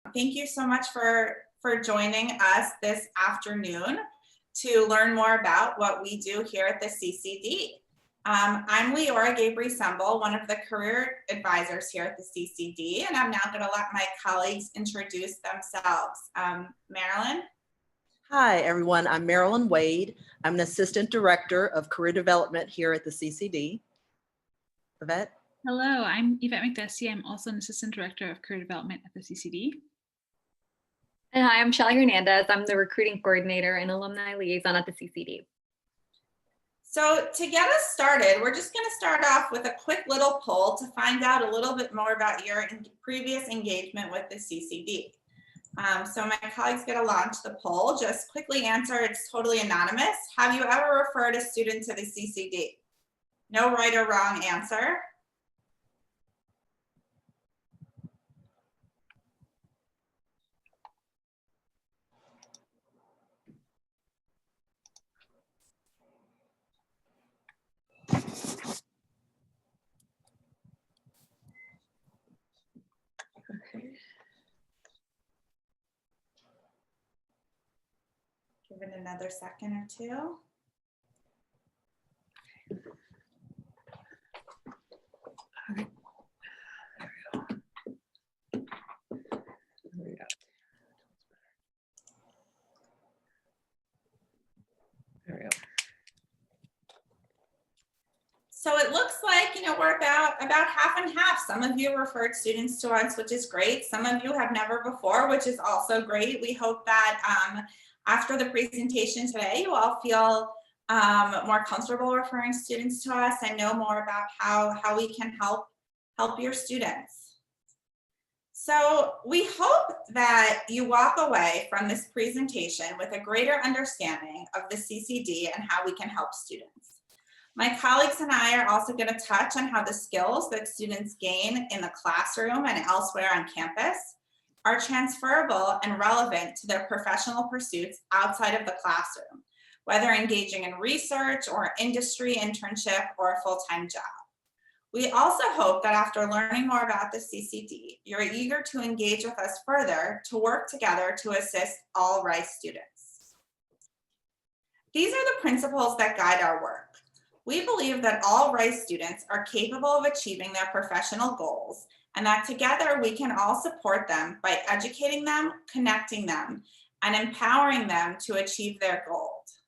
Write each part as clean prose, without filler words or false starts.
Thank you so much for joining us this afternoon to learn more about what we do here at the CCD. I'm Leora Gabriel-Semble, one of the career advisors here at the CCD, and I'm now going to let my colleagues introduce themselves. Marilyn? Hi, everyone. I'm Marilyn Wade. I'm an Assistant Director of Career Development here at the CCD. Yvette? Hello, I'm Yvette McDessie. I'm also an Assistant Director of Career Development at the CCD. And hi, I'm Shelly Hernandez. I'm the Recruiting Coordinator and Alumni Liaison at the CCD. So to get us started, we're just going to start off with a quick little poll to find out a little bit more about your previous engagement with the CCD. So my colleagues get to launch the poll. Just quickly answer, it's totally anonymous. Have you ever referred a student to the CCD? No right or wrong answer. Give it another second or two. There we go. So it looks like, we're about half and half. Some of you referred students to us, which is great. Some of you have never before, which is also great. We hope that after the presentation today, you all feel more comfortable referring students to us and know more about how we can help your students. So we hope that you walk away from this presentation with a greater understanding of the CCD and how we can help students. My colleagues and I are also going to touch on how the skills that students gain in the classroom and elsewhere on campus are transferable and relevant to their professional pursuits outside of the classroom, whether engaging in research or industry internship or a full-time job. We also hope that after learning more about the CCD, you're eager to engage with us further to work together to assist all Rice students. These are the principles that guide our work. We believe that all Rice students are capable of achieving their professional goals and that together we can all support them by educating them, connecting them, and empowering them to achieve their goals.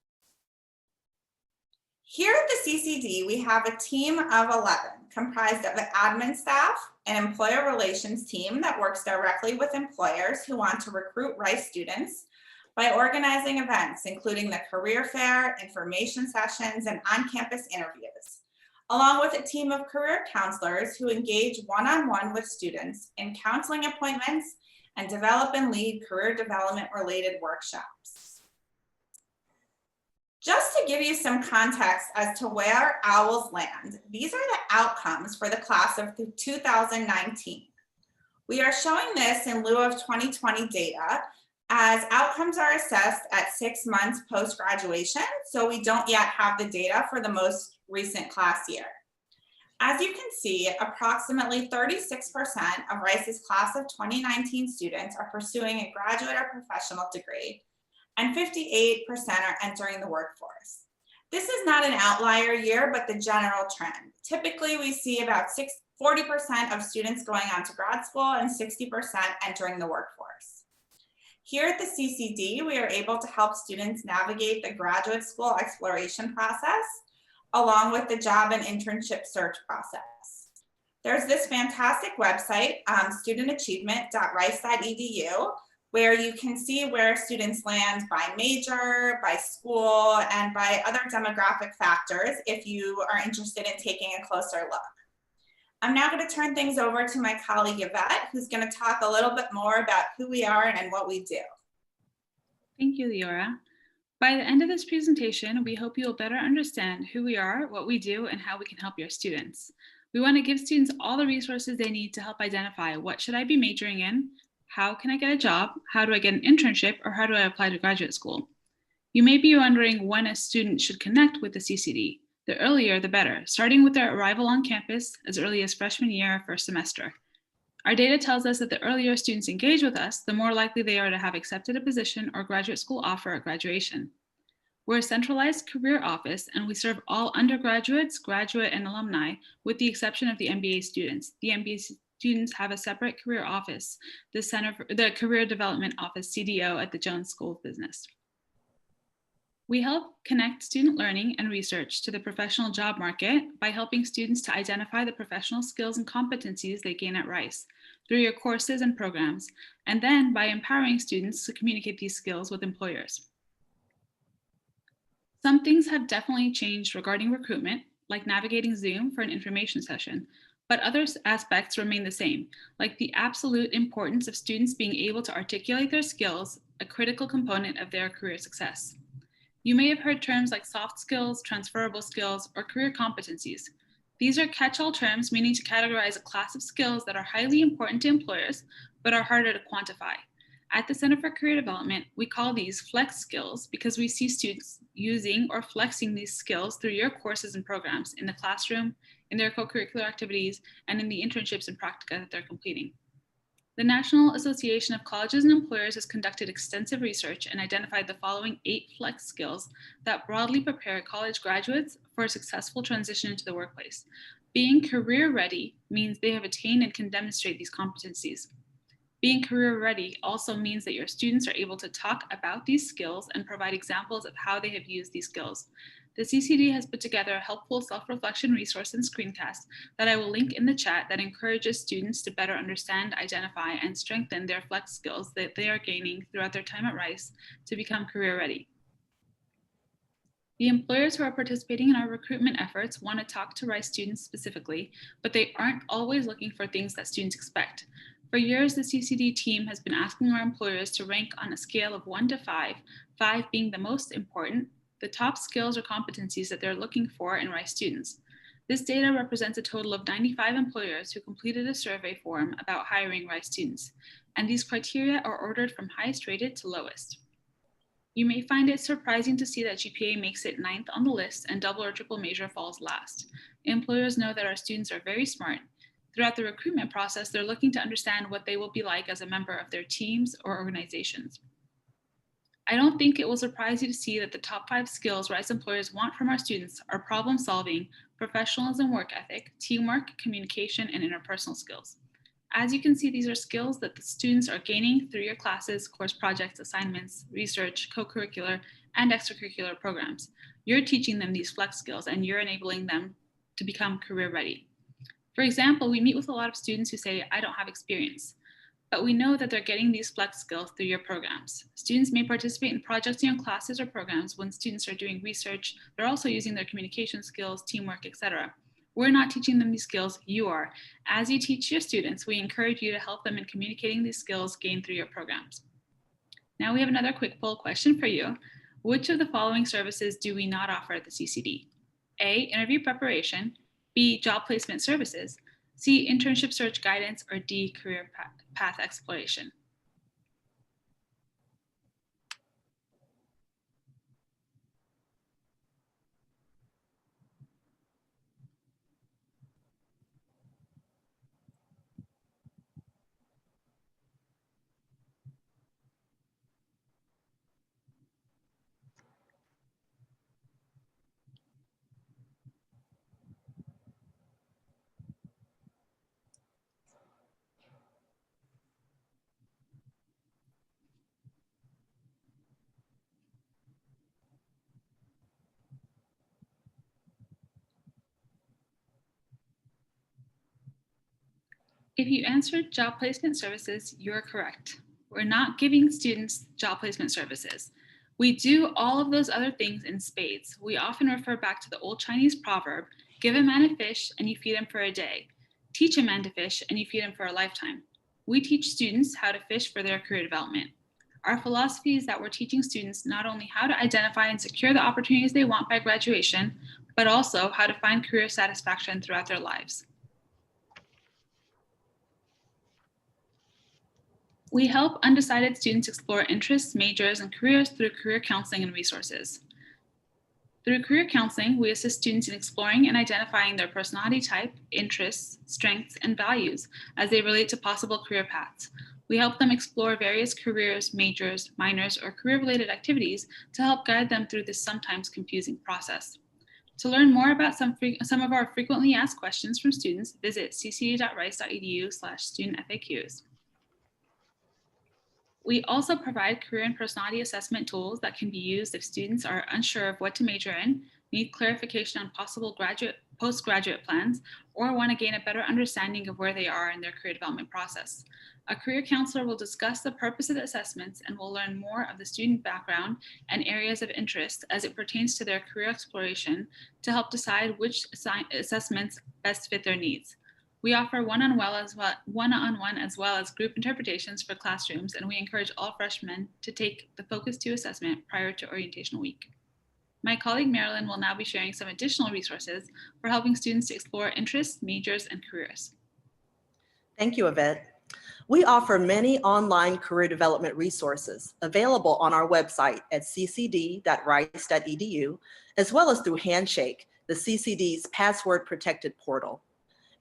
Here at the CCD, we have a team of 11 comprised of an admin staff, an employer relations team that works directly with employers who want to recruit Rice students by organizing events, including the career fair, information sessions, and on-campus interviews, along with a team of career counselors who engage one-on-one with students in counseling appointments and develop and lead career development related workshops. Just to give you some context as to where OWLs land, these are the outcomes for the class of 2019. We are showing this in lieu of 2020 data, as outcomes are assessed at 6 months post-graduation, so we don't yet have the data for the most recent class year. As you can see, approximately 36% of Rice's class of 2019 students are pursuing a graduate or professional degree, and 58% are entering the workforce. This is not an outlier year, but the general trend. Typically, we see about 40% of students going on to grad school and 60% entering the workforce. Here at the CCD, we are able to help students navigate the graduate school exploration process, along with the job and internship search process. There's this fantastic website, studentachievement.rice.edu, where you can see where students land by major, by school, and by other demographic factors if you are interested in taking a closer look. I'm now going to turn things over to my colleague Yvette, who's going to talk a little bit more about who we are and what we do. Thank you, Leora. By the end of this presentation, we hope you will better understand who we are, what we do, and how we can help your students. We want to give students all the resources they need to help identify what should I be majoring in, how can I get a job, how do I get an internship, or how do I apply to graduate school. You may be wondering when a student should connect with the CCD. The earlier, the better, starting with their arrival on campus as early as freshman year or first semester. Our data tells us that the earlier students engage with us, the more likely they are to have accepted a position or graduate school offer at graduation. We're a centralized career office, and we serve all undergraduates, graduate, and alumni, with the exception of the MBA students. The MBA students have a separate career office, the Career Development Office, CDO, at the Jones School of Business. We help connect student learning and research to the professional job market by helping students to identify the professional skills and competencies they gain at Rice through your courses and programs, and then by empowering students to communicate these skills with employers. Some things have definitely changed regarding recruitment, like navigating Zoom for an information session, but other aspects remain the same, like the absolute importance of students being able to articulate their skills, a critical component of their career success. You may have heard terms like soft skills, transferable skills, or career competencies. These are catch-all terms meaning to categorize a class of skills that are highly important to employers, but are harder to quantify. At the Center for Career Development, we call these flex skills because we see students using or flexing these skills through your courses and programs in the classroom, in their co-curricular activities, and in the internships and practica that they're completing. The National Association of Colleges and Employers has conducted extensive research and identified the following 8 flex skills that broadly prepare college graduates for a successful transition into the workplace. Being career ready means they have attained and can demonstrate these competencies. Being career ready also means that your students are able to talk about these skills and provide examples of how they have used these skills. The CCD has put together a helpful self-reflection resource and screencast that I will link in the chat that encourages students to better understand, identify, and strengthen their flex skills that they are gaining throughout their time at Rice to become career ready. The employers who are participating in our recruitment efforts want to talk to Rice students specifically, but they aren't always looking for things that students expect. For years, the CCD team has been asking our employers to rank on a scale of 1 to 5, 5 being the most important, the top skills or competencies that they're looking for in Rice students. This data represents a total of 95 employers who completed a survey form about hiring Rice students, and these criteria are ordered from highest rated to lowest. You may find it surprising to see that GPA makes it 9th on the list and double or triple major falls last. Employers know that our students are very smart. Throughout the recruitment process, they're looking to understand what they will be like as a member of their teams or organizations. I don't think it will surprise you to see that the top 5 skills Rice employers want from our students are problem solving, professionalism, work ethic, teamwork, communication, and interpersonal skills. As you can see, these are skills that the students are gaining through your classes, course projects, assignments, research, co-curricular, and extracurricular programs. You're teaching them these flex skills and you're enabling them to become career ready. For example, we meet with a lot of students who say, I don't have experience, but we know that they're getting these flex skills through your programs. Students may participate in projects in your classes or programs. When students are doing research, they're also using their communication skills, teamwork, etc. We're not teaching them these skills, you are. As you teach your students, we encourage you to help them in communicating these skills gained through your programs. Now we have another quick poll question for you. Which of the following services do we not offer at the CCD? A, interview preparation, B, job placement services, C, internship search guidance, or D, career path exploration. If you answered job placement services, you're correct. We're not giving students job placement services. We do all of those other things in spades. We often refer back to the old Chinese proverb, give a man a fish and you feed him for a day. Teach a man to fish and you feed him for a lifetime. We teach students how to fish for their career development. Our philosophy is that we're teaching students not only how to identify and secure the opportunities they want by graduation, but also how to find career satisfaction throughout their lives. We help undecided students explore interests, majors, and careers through career counseling and resources. Through career counseling, we assist students in exploring and identifying their personality type, interests, strengths, and values as they relate to possible career paths. We help them explore various careers, majors, minors, or career-related activities to help guide them through this sometimes confusing process. To learn more about some of our frequently asked questions from students, visit ccd.rice.edu/studentfaqs. We also provide career and personality assessment tools that can be used if students are unsure of what to major in, need clarification on possible postgraduate plans, or want to gain a better understanding of where they are in their career development process. A career counselor will discuss the purpose of the assessments and will learn more of the student background and areas of interest as it pertains to their career exploration to help decide which assessments best fit their needs. We offer one-on-one as well as group interpretations for classrooms, and we encourage all freshmen to take the Focus 2 assessment prior to orientation week. My colleague Marilyn will now be sharing some additional resources for helping students to explore interests, majors, and careers. Thank you, Yvette. We offer many online career development resources available on our website at ccd.rice.edu, as well as through Handshake, the CCD's password-protected portal.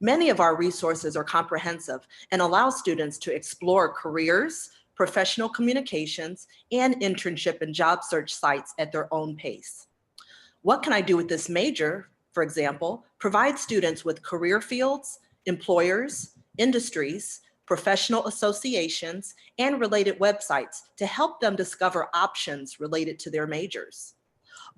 Many of our resources are comprehensive and allow students to explore careers, professional communications, and internship and job search sites at their own pace. What can I do with this major, for example, provides students with career fields, employers, industries, professional associations, and related websites to help them discover options related to their majors.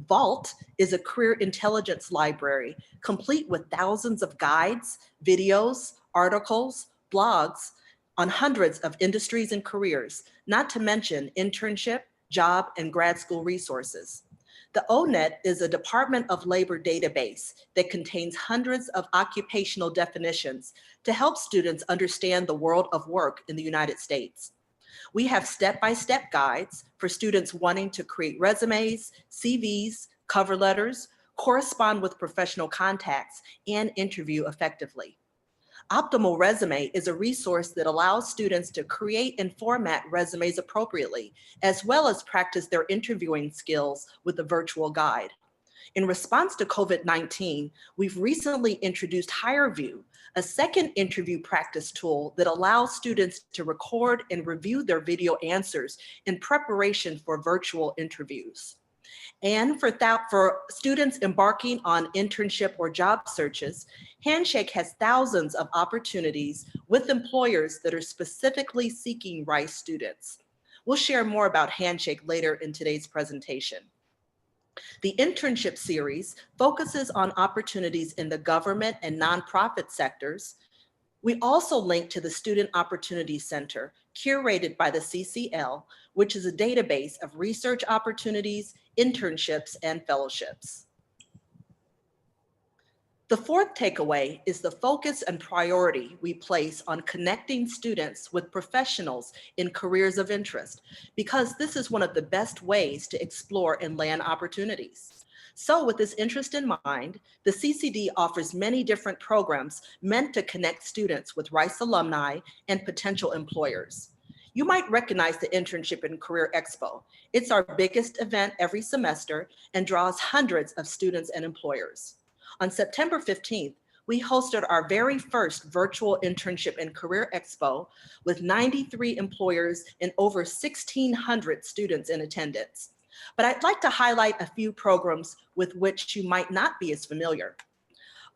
Vault is a career intelligence library complete with thousands of guides, videos, articles, blogs on hundreds of industries and careers, not to mention internship, job, and grad school resources. The ONET is a Department of Labor database that contains hundreds of occupational definitions to help students understand the world of work in the United States. We have step-by-step guides for students wanting to create resumes, CVs, cover letters, correspond with professional contacts, and interview effectively. Optimal Resume is a resource that allows students to create and format resumes appropriately, as well as practice their interviewing skills with a virtual guide. In response to COVID-19, we've recently introduced HireView, a second interview practice tool that allows students to record and review their video answers in preparation for virtual interviews. And for students embarking on internship or job searches, Handshake has thousands of opportunities with employers that are specifically seeking Rice students. We'll share more about Handshake later in today's presentation. The internship series focuses on opportunities in the government and nonprofit sectors. We also link to the Student Opportunity Center, curated by the CCL, which is a database of research opportunities, internships, and fellowships. The fourth takeaway is the focus and priority we place on connecting students with professionals in careers of interest, because this is one of the best ways to explore and land opportunities. So with this interest in mind, the CCD offers many different programs meant to connect students with Rice alumni and potential employers. You might recognize the Internship and Career Expo. It's our biggest event every semester and draws hundreds of students and employers. On September 15th, we hosted our very first virtual Internship and Career Expo with 93 employers and over 1,600 students in attendance. But I'd like to highlight a few programs with which you might not be as familiar.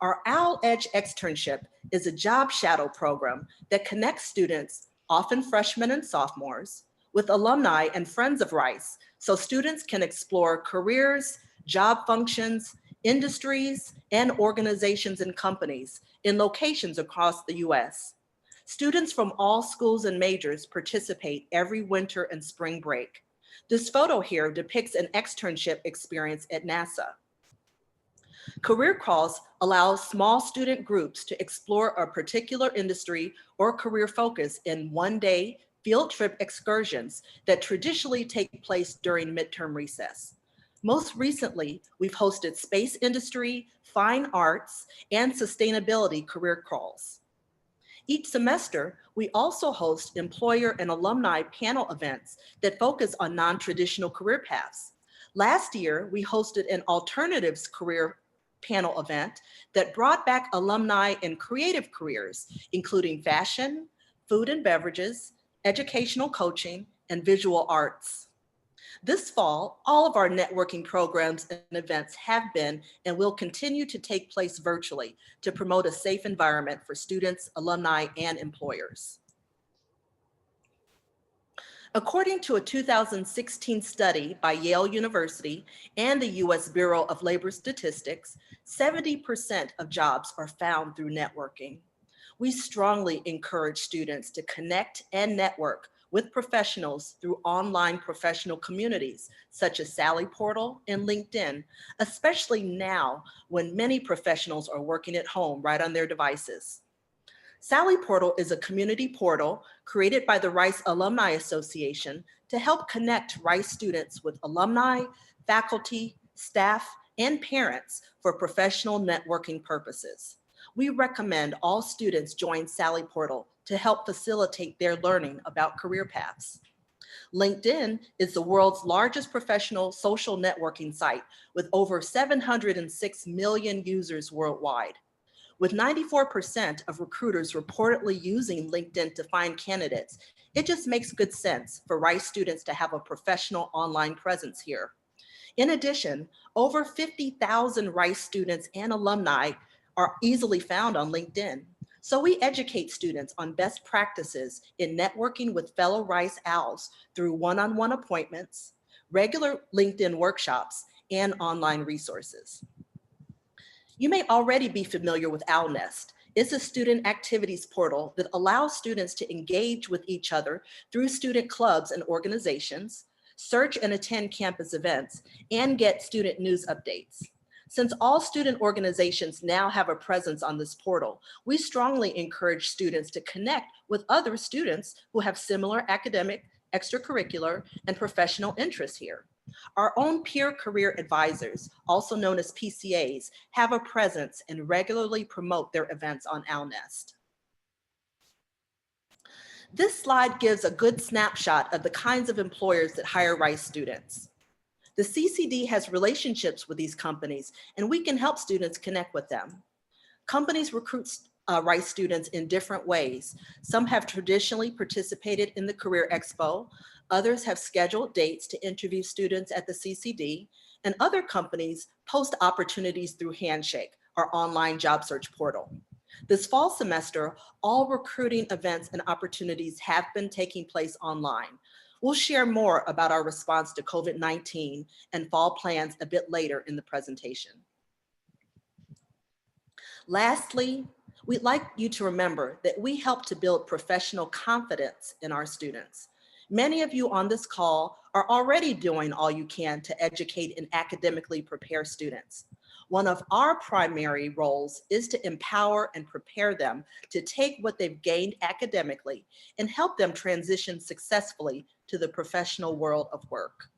Our Owl Edge Externship is a job shadow program that connects students, often freshmen and sophomores, with alumni and friends of Rice, so students can explore careers, job functions, industries, and organizations and companies in locations across the US. Students from all schools and majors participate every winter and spring break. This photo here depicts an externship experience at NASA. Career Calls allows small student groups to explore a particular industry or career focus in one-day field trip excursions that traditionally take place during midterm recess. Most recently, we've hosted space industry, fine arts, and sustainability career calls. Each semester, we also host employer and alumni panel events that focus on non-traditional career paths. Last year, we hosted an alternatives career panel event that brought back alumni in creative careers, including fashion, food and beverages, educational coaching, and visual arts. This fall, all of our networking programs and events have been and will continue to take place virtually to promote a safe environment for students, alumni, and employers. According to a 2016 study by Yale University and the US Bureau of Labor Statistics, 70% of jobs are found through networking. We strongly encourage students to connect and network with professionals through online professional communities such as Sally Portal and LinkedIn, especially now when many professionals are working at home right on their devices. Sally Portal is a community portal created by the Rice Alumni Association to help connect Rice students with alumni, faculty, staff, and parents for professional networking purposes. We recommend all students join Sally Portal to help facilitate their learning about career paths. LinkedIn is the world's largest professional social networking site with over 706 million users worldwide. With 94% of recruiters reportedly using LinkedIn to find candidates, it just makes good sense for Rice students to have a professional online presence here. In addition, over 50,000 Rice students and alumni are easily found on LinkedIn. So we educate students on best practices in networking with fellow Rice Owls through one-on-one appointments, regular LinkedIn workshops, and online resources. You may already be familiar with OwlNest. It's a student activities portal that allows students to engage with each other through student clubs and organizations, search and attend campus events, and get student news updates. Since all student organizations now have a presence on this portal, we strongly encourage students to connect with other students who have similar academic, extracurricular, and professional interests here. Our own peer career advisors, also known as PCAs, have a presence and regularly promote their events on OwlNest. This slide gives a good snapshot of the kinds of employers that hire Rice students. The CCD has relationships with these companies, and we can help students connect with them. Companies recruit Rice students in different ways. Some have traditionally participated in the Career Expo, others have scheduled dates to interview students at the CCD, and other companies post opportunities through Handshake, our online job search portal. This fall semester, all recruiting events and opportunities have been taking place online. We'll share more about our response to COVID-19 and fall plans a bit later in the presentation. Lastly, we'd like you to remember that we help to build professional confidence in our students. Many of you on this call are already doing all you can to educate and academically prepare students. One of our primary roles is to empower and prepare them to take what they've gained academically and help them transition successfully to the professional world of work.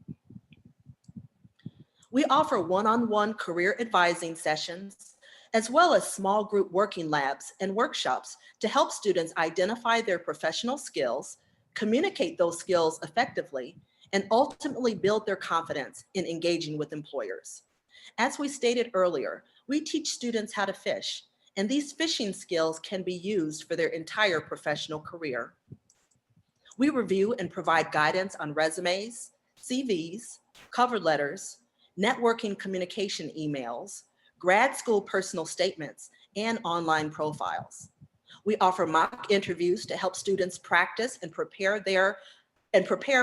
We offer one-on-one career advising sessions, as well as small group working labs and workshops to help students identify their professional skills, communicate those skills effectively, and ultimately build their confidence in engaging with employers. As we stated earlier, we teach students how to fish, and these fishing skills can be used for their entire professional career. We review and provide guidance on resumes, CVs, cover letters, networking communication emails, grad school personal statements, and online profiles. We offer mock interviews to help students practice and prepare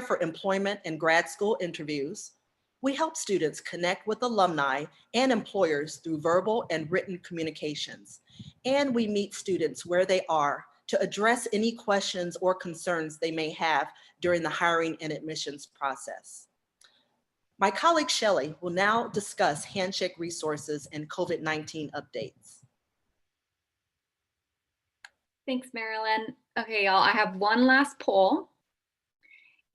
for employment and grad school interviews. We help students connect with alumni and employers through verbal and written communications. And we meet students where they are to address any questions or concerns they may have during the hiring and admissions process. My colleague Shelley will now discuss Handshake resources and COVID-19 updates. Thanks, Marilyn. Okay, y'all, I have one last poll,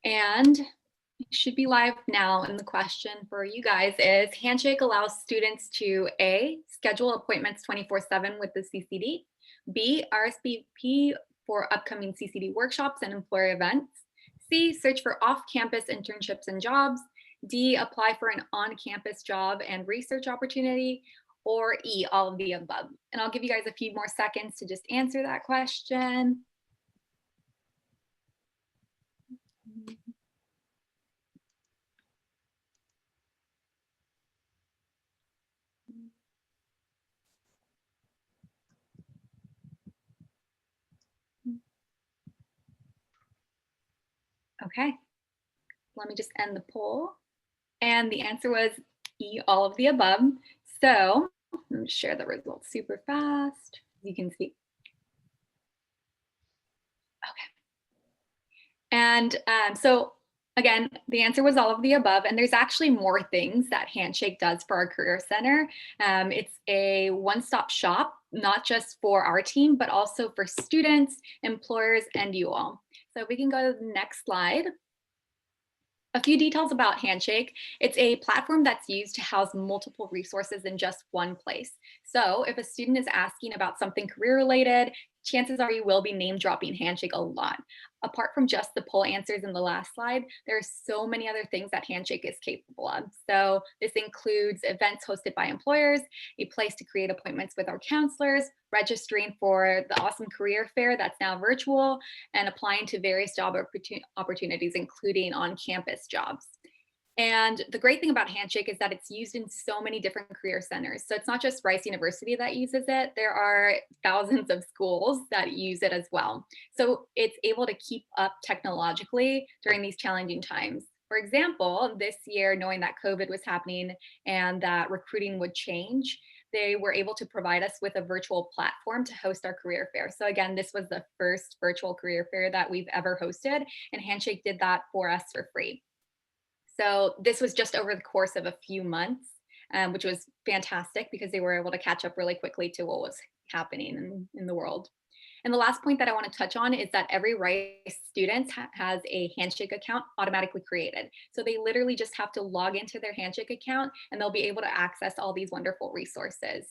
and it should be live now. And the question for you guys is, Handshake allows students to A, schedule appointments 24/7 with the CCD, B, RSVP for upcoming CCD workshops and employer events, C, search for off-campus internships and jobs, D, apply for an on-campus job and research opportunity, or E, all of the above? And I'll give you guys a few more seconds to just answer that question. Okay, let me just end the poll. And the answer was E, all of the above. So let me share the results super fast. You can see. Okay. And so again, the answer was all of the above. And there's actually more things that Handshake does for our Career Center. It's a one-stop shop, not just for our team, but also for students, employers, and you all. So if we can go to the next slide. A few details about Handshake. It's a platform that's used to house multiple resources in just one place. So if a student is asking about something career related, chances are you will be name dropping Handshake a lot. Apart from just the poll answers in the last slide, there are so many other things that Handshake is capable of. So this includes events hosted by employers, a place to create appointments with our counselors, registering for the awesome career fair that's now virtual, and applying to various job opportunities, including on-campus jobs. And the great thing about Handshake is that it's used in so many different career centers. So it's not just Rice University that uses it. There are thousands of schools that use it as well. So it's able to keep up technologically during these challenging times. For example, this year, knowing that COVID was happening and that recruiting would change, they were able to provide us with a virtual platform to host our career fair. So again, this was the first virtual career fair that we've ever hosted, and Handshake did that for us for free. So this was just over the course of a few months, which was fantastic because they were able to catch up really quickly to what was happening in the world. And the last point that I want to touch on is that every Rice student has a Handshake account automatically created. So they literally just have to log into their Handshake account and they'll be able to access all these wonderful resources.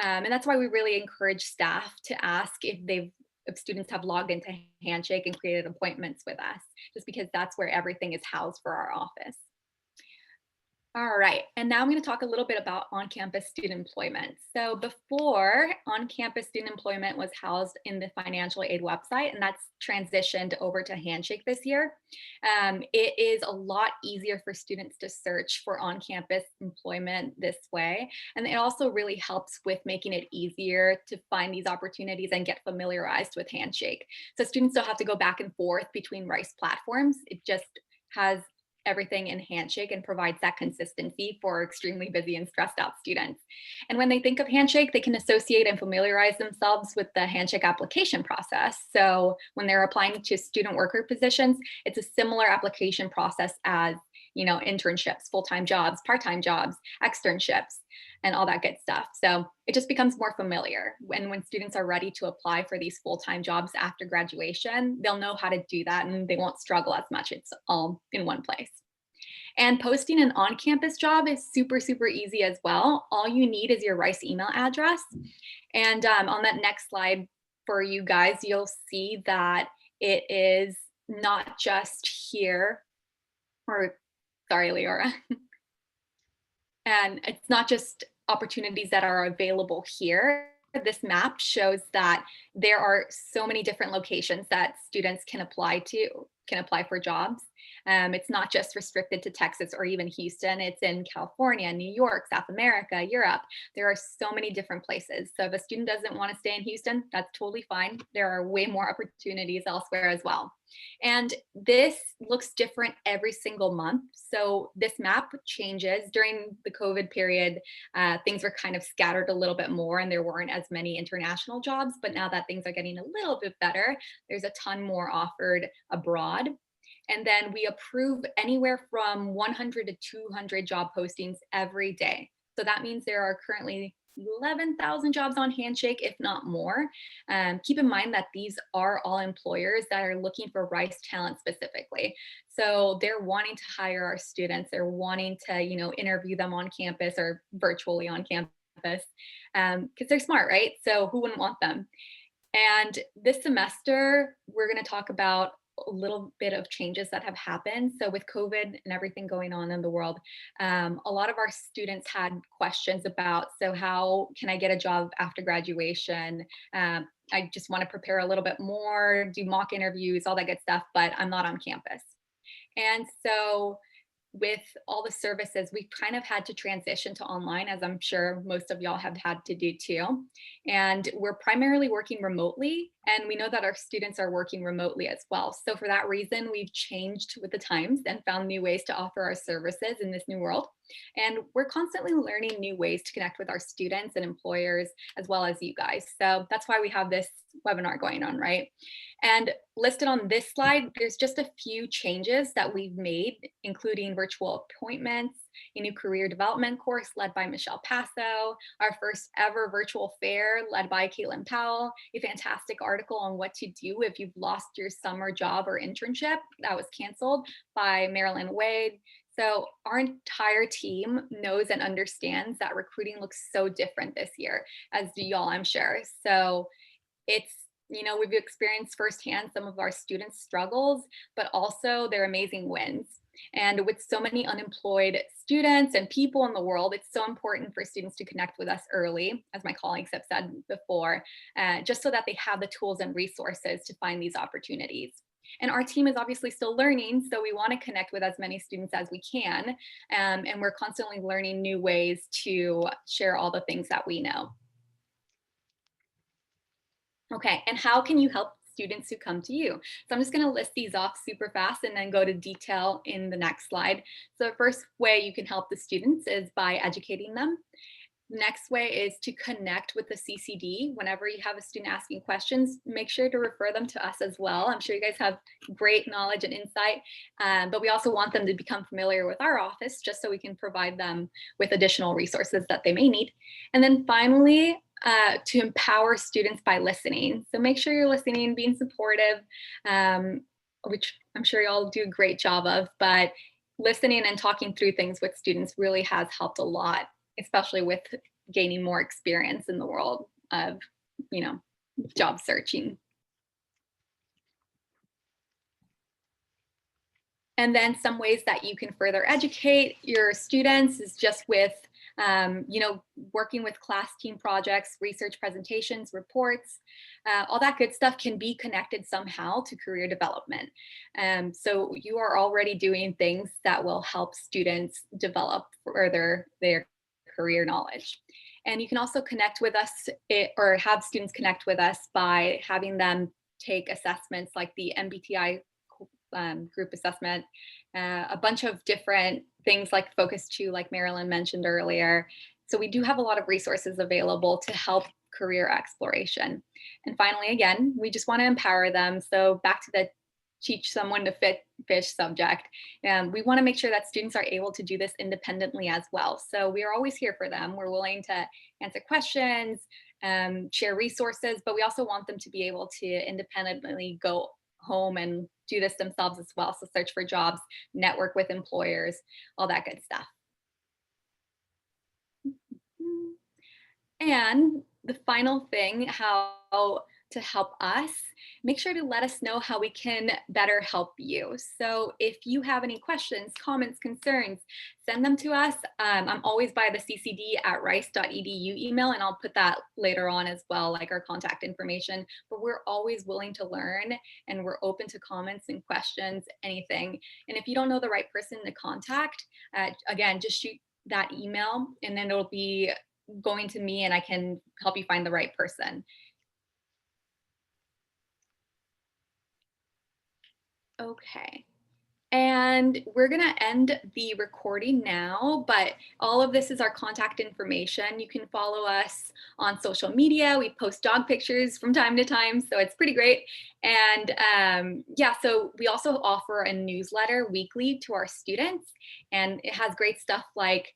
And that's why we really encourage staff to ask if students have logged into Handshake and created appointments with us, just because that's where everything is housed for our office. All right, and now I'm going to talk a little bit about on-campus student employment. So before, on-campus student employment was housed in the financial aid website, and that's transitioned over to Handshake this year. It is a lot easier for students to search for on-campus employment this way, and it also really helps with making it easier to find these opportunities and get familiarized with Handshake. So students don't have to go back and forth between Rice platforms. It just has everything in Handshake and provides that consistency for extremely busy and stressed out students. And when they think of Handshake, they can associate and familiarize themselves with the Handshake application process. So when they're applying to student worker positions, it's a similar application process as, you know, internships, full-time jobs, part-time jobs, externships, and all that good stuff. So it just becomes more familiar. When students are ready to apply for these full-time jobs after graduation, they'll know how to do that and they won't struggle as much. It's all in one place. And posting an on-campus job is super, super easy as well. All you need is your Rice email address. And on that next slide for you guys, you'll see that it is not just here, or sorry, Leora. And it's not just opportunities that are available here. This map shows that there are so many different locations that students can apply for jobs. It's not just restricted to Texas or even Houston. It's in California, New York, South America, Europe. There are so many different places. So if a student doesn't want to stay in Houston, that's totally fine. There are way more opportunities elsewhere as well. And this looks different every single month. So this map changes. During the COVID period, things were kind of scattered a little bit more and there weren't as many international jobs. But now that things are getting a little bit better, there's a ton more offered abroad. And then we approve anywhere from 100 to 200 job postings every day. So that means there are currently 11,000 jobs on Handshake, if not more. Keep in mind that these are all employers that are looking for Rice talent specifically. So they're wanting to hire our students. They're wanting to, you know, interview them on campus or virtually on campus because they're smart, right? So who wouldn't want them? And this semester, we're going to talk about a little bit of changes that have happened. So with COVID and everything going on in the world, a lot of our students had questions about, so how can I get a job after graduation? I just want to prepare a little bit more, do mock interviews, all that good stuff, but I'm not on campus. And so with all the services, we've kind of had to transition to online, as I'm sure most of y'all have had to do too. And we're primarily working remotely, and we know that our students are working remotely as well. So for that reason, we've changed with the times and found new ways to offer our services in this new world. And we're constantly learning new ways to connect with our students and employers, as well as you guys. So that's why we have this webinar going on, right? And listed on this slide, there's just a few changes that we've made, including virtual appointments, a new career development course led by Michelle Passo, our first ever virtual fair led by Caitlin Powell, a fantastic article on what to do if you've lost your summer job or internship that was canceled by Marilyn Wade. So our entire team knows and understands that recruiting looks so different this year, as do y'all, I'm sure. So it's, you know, we've experienced firsthand some of our students' struggles, but also their amazing wins. And with so many unemployed students and people in the world, it's so important for students to connect with us early, as my colleagues have said before, just so that they have the tools and resources to find these opportunities. And our team is obviously still learning, so we want to connect with as many students as we can. And we're constantly learning new ways to share all the things that we know. Okay, and how can you help students who come to you? So I'm just going to list these off super fast and then go to detail in the next slide. So the first way you can help the students is by educating them. Next way is to connect with the CCD. Whenever you have a student asking questions, make sure to refer them to us as well. I'm sure you guys have great knowledge and insight, but we also want them to become familiar with our office just so we can provide them with additional resources that they may need. And then finally, to empower students by listening. So make sure you're listening, being supportive, which I'm sure you all do a great job of, but listening and talking through things with students really has helped a lot, especially with gaining more experience in the world of, you know, job searching. And then some ways that you can further educate your students is just with, you know, working with class team projects, research presentations, reports, all that good stuff can be connected somehow to career development. So you are already doing things that will help students develop further their career knowledge. And you can also connect with us or have students connect with us by having them take assessments like the MBTI group assessment, a bunch of different things like Focus 2, like Marilyn mentioned earlier. So we do have a lot of resources available to help career exploration. And finally, again, we just want to empower them. So back to the teach someone to fish subject. We want to make sure that students are able to do this independently as well. So we are always here for them. We're willing to answer questions, share resources, but we also want them to be able to independently go home and do this themselves as well. So search for jobs, network with employers, all that good stuff. And the final thing, how to help us, make sure to let us know how we can better help you. So if you have any questions, comments, concerns, send them to us. I'm always by the ccd@rice.edu email, and I'll put that later on as well, like our contact information. But we're always willing to learn, and we're open to comments and questions, anything. And if you don't know the right person to contact, again, just shoot that email, and then it'll be going to me, and I can help you find the right person. Okay. And we're going to end the recording now, but all of this is our contact information. You can follow us on social media. We post dog pictures from time to time, so it's pretty great. And yeah, so we also offer a newsletter weekly to our students, and it has great stuff like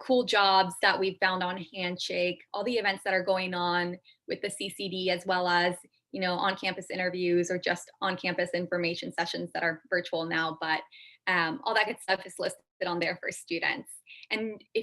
cool jobs that we've found on Handshake, all the events that are going on with the CCD, as well as, you know, on-campus interviews or just on-campus information sessions that are virtual now, but all that good stuff is listed on there for students. And if